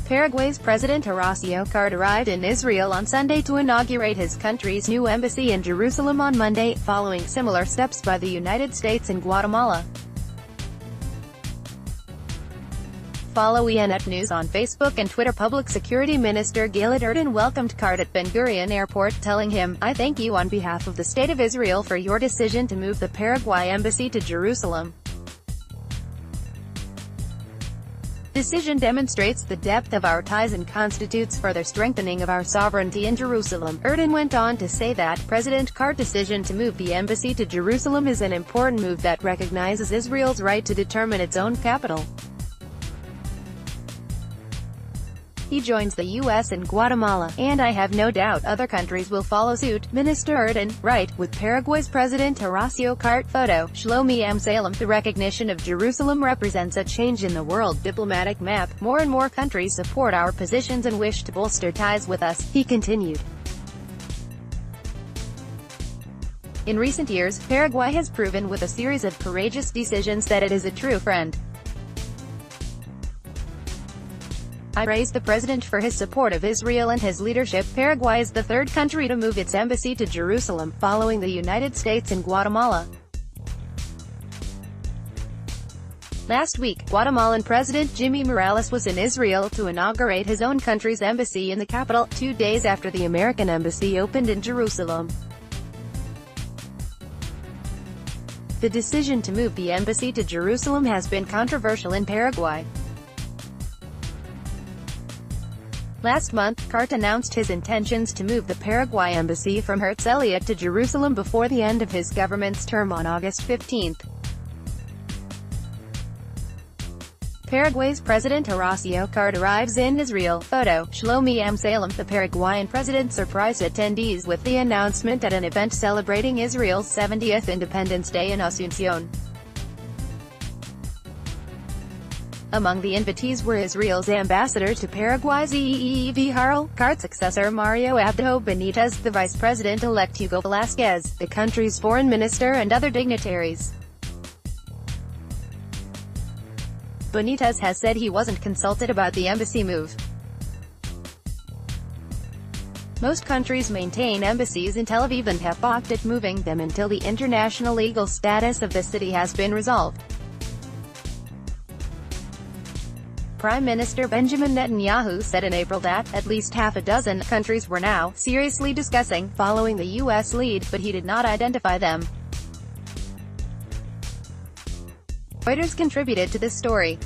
Paraguay's President Horacio Cartes arrived in Israel on Sunday to inaugurate his country's new embassy in Jerusalem on Monday, following similar steps by the United States and Guatemala. Follow ENF News on Facebook and Twitter. Public Security Minister Gilad Erdan welcomed Cartes at Ben Gurion Airport, telling him, "I thank you on behalf of the State of Israel for your decision to move the Paraguay embassy to Jerusalem. Decision demonstrates the depth of our ties and constitutes further strengthening of our sovereignty in Jerusalem." Erdan went on to say that President Cartes' decision to move the embassy to Jerusalem is an important move that recognizes Israel's right to determine its own capital. He joins the U.S. and Guatemala, and I have no doubt other countries will follow suit. Minister Erdan, right, with Paraguay's President Horacio Cartes. Photo, Shlomi Amsalem. The recognition of Jerusalem represents a change in the world diplomatic map. More and more countries support our positions and wish to bolster ties with us, he continued. In recent years, Paraguay has proven with a series of courageous decisions that it is a true friend. I praise the president for his support of Israel and his leadership. Paraguay is the third country to move its embassy to Jerusalem, following the United States and Guatemala. Last week, Guatemalan President Jimmy Morales was in Israel to inaugurate his own country's embassy in the capital, 2 days after the American embassy opened in Jerusalem. The decision to move the embassy to Jerusalem has been controversial in Paraguay. Last month, Cartes announced his intentions to move the Paraguay embassy from Herzliya to Jerusalem before the end of his government's term on August 15. Paraguay's President Horacio Cartes arrives in Israel. Photo, Shlomi Amsalem. The Paraguayan president surprised attendees with the announcement at an event celebrating Israel's 70th Independence Day in Asunción. Among the invitees were Israel's ambassador to Paraguay Zeev Harel, Cartes' successor Mario Abdo Benitez, the vice president-elect Hugo Velasquez, the country's foreign minister, and other dignitaries. Benitez has said he wasn't consulted about the embassy move. Most countries maintain embassies in Tel Aviv and have balked at moving them until the international legal status of the city has been resolved. Prime Minister Benjamin Netanyahu said in April that at least half a dozen countries were now seriously discussing following the U.S. lead, but he did not identify them. Reuters contributed to this story.